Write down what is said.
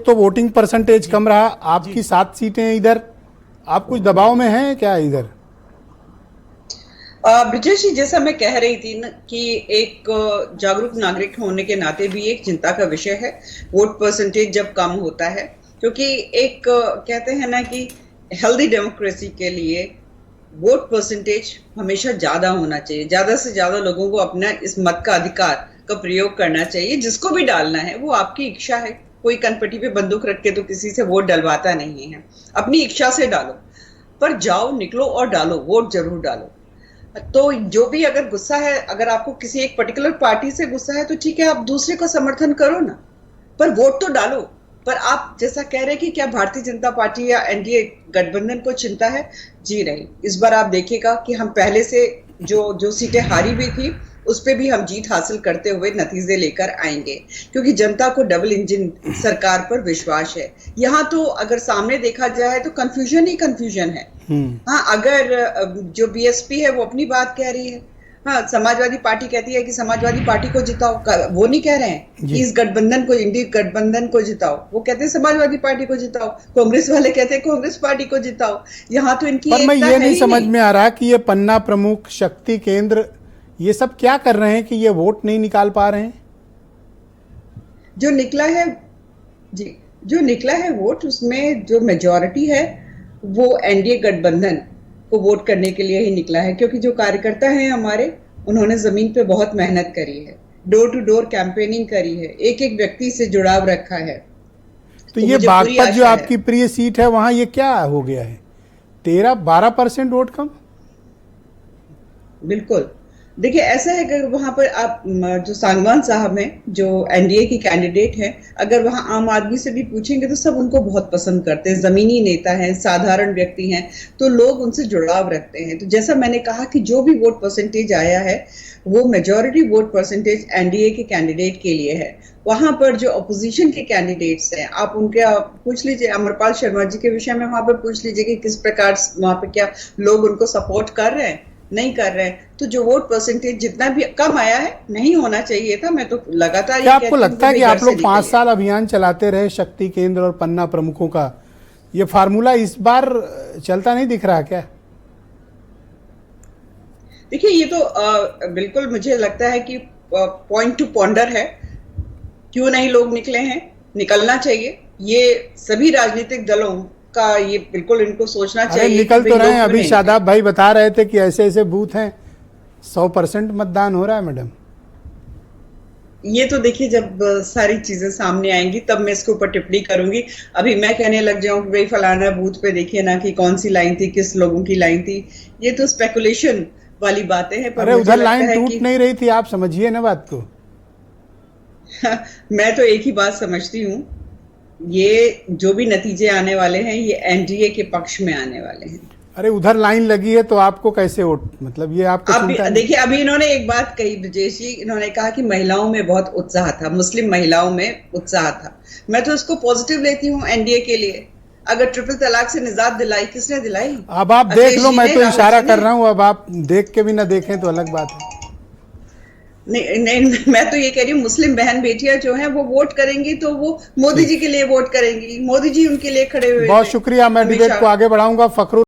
तो voting percentage कम रहा, आपकी 7 सीटें इधर, आप कुछ दबाव में हैं क्या इधर? ब्रिजेश जी, जैसा मैं कह रही थी ना कि एक जागरूक नागरिक होने के नाते भी एक चिंता का विषय है वोट परसेंटेज जब कम होता है, क्योंकि एक कहते हैं ना कि हेल्दी डेमोक्रेसी के लिए वोट परसेंटेज हमेशा ज्यादा होना चाहिए। ज्यादा से ज्यादा लोगों को अपना इस मत का अधिकार का प्रयोग करना चाहिए। जिसको भी डालना है वो आपकी इच्छा है, कोई कनपटी पे बंदूक रख के तो किसी से वोट डलवाता नहीं है। अपनी इच्छा से डालो, पर जाओ निकलो और डालो, वोट जरूर डालो। तो जो भी अगर गुस्सा है, अगर आपको किसी एक पर्टिकुलर पार्टी से गुस्सा है तो ठीक है, आप दूसरे को समर्थन करो ना, पर वोट तो डालो। पर आप जैसा कह रहे हैं कि क्या भारतीय जनता पार्टी या एनडीए गठबंधन को चिंता है? जी नहीं। इस बार आप देखिएगा कि हम पहले से जो जो सीटें हारी हुई थी उस पे भी हम जीत हासिल करते हुए नतीजे लेकर आएंगे, क्योंकि जनता को डबल इंजन सरकार पर विश्वास है। यहाँ तो अगर सामने देखा जाए तो कंफ्यूजन ही कंफ्यूजन है। हाँ, अगर जो बीएसपी है वो अपनी बात कह रही है, हाँ, समाजवादी पार्टी कहती है कि समाजवादी पार्टी को जिताओ, वो नहीं कह रहे हैं कि इस गठबंधन को, इंडी गठबंधन को जिताओ, वो कहते हैं समाजवादी पार्टी को जिताओ। कांग्रेस वाले कहते हैं कांग्रेस पार्टी को जिताओ। यहाँ तो इनकी पर मैं एकता ये है नहीं ही समझ नहीं। में आ रहा कि ये पन्ना प्रमुख, शक्ति केंद्र, ये सब क्या कर रहे हैं कि ये वोट नहीं निकाल पा रहे हैं? जो निकला है, जी, जो निकला है वोट, उसमें जो मेजॉरिटी है वो एनडीए गठबंधन को वोट करने के लिए ही निकला है, क्योंकि जो कार्यकर्ता हैं हमारे, उन्होंने जमीन पे बहुत मेहनत करी है, डोर टू डोर कैंपेनिंग करी है, एक एक व्यक्ति से जुड़ाव रखा है। तो ये बागपत जो आपकी प्रिय सीट है, वहां ये क्या हो गया है? 13-12% वोट कम? बिल्कुल। देखिए, ऐसा है कि वहां पर आप जो सांगवान साहब हैं, जो एनडीए की कैंडिडेट हैं, अगर वहां आम आदमी से भी पूछेंगे तो सब उनको बहुत पसंद करते हैं। जमीनी नेता हैं, साधारण व्यक्ति हैं, तो लोग उनसे जुड़ाव रखते हैं। तो जैसा मैंने कहा कि जो भी वोट परसेंटेज आया है वो मेजॉरिटी वोट परसेंटेज एनडीए के कैंडिडेट के लिए है। वहां पर जो अपोजिशन के कैंडिडेट्स हैं, आप उनके पूछ लीजिए, अमरपाल शर्मा जी के विषय में वहां पर पूछ लीजिए कि किस प्रकार वहां पर क्या लोग उनको सपोर्ट कर रहे हैं, नहीं कर रहे हैं। तो जो वोट परसेंटेज जितना भी कम आया है, नहीं होना चाहिए था। मैं तो लगातार क्या आपको लगता है कि आप लोग 5 साल अभियान चलाते रहे शक्ति केंद्र और पन्ना प्रमुखों का, ये फार्मूला इस बार चलता नहीं दिख रहा क्या? देखिए, ये तो बिल्कुल मुझे लगता है कि पॉइंट टू पॉन्डर है। क्यों नहीं लोग निकले हैं? निकलना चाहिए। ये सभी राजनीतिक दलों का ये बिल्कुल इनको सोचना चाहिए। निकल तो रहे हैं। अभी शादाब भाई बता रहे थे कि ऐसे ऐसे बूथ हैं 100% मतदान हो रहा है। मैडम, ये तो देखिए, जब सारी चीजें सामने आएंगी तब मैं इसके ऊपर टिप्पणी करूंगी। अभी मैं कहने लग जाऊं कि भाई फलाना बूथ पे देखिए ना कि कौन सी लाइन थी, किस लोगों की लाइन थी, ये तो स्पेकुलेशन वाली बातें हैं। अरे उधर लाइन टूट नहीं रही थी, आप समझिए ना बात को। मैं तो एक ही बात समझती हूँ, ये जो भी नतीजे आने वाले हैं ये एनडीए के पक्ष में आने वाले हैं। अरे उधर लाइन लगी है तो आपको कैसे वोट, मतलब ये आपको चिंता? देखिए, अभी इन्होंने एक बात कही ब्रजेश जी, इन्होंने कहा कि महिलाओं में बहुत उत्साह था, मुस्लिम महिलाओं में उत्साह था। मैं तो इसको पॉजिटिव लेती हूँ एनडीए के लिए। अगर ट्रिपल तलाक से निजात दिलाई, किसने दिलाई? अब आप देख लो, मैं तो इशारा कर रहा हूँ, अब आप देख के भी ना देखें तो अलग बात है। नहीं, मैं तो ये कह रही हूँ, मुस्लिम बहन बेटियां जो हैं वो वोट करेंगी तो वो मोदी जी के लिए वोट करेंगी। मोदी जी उनके लिए खड़े हुए। बहुत शुक्रिया। मैं डिबेट को आगे बढ़ाऊंगा। फखरुल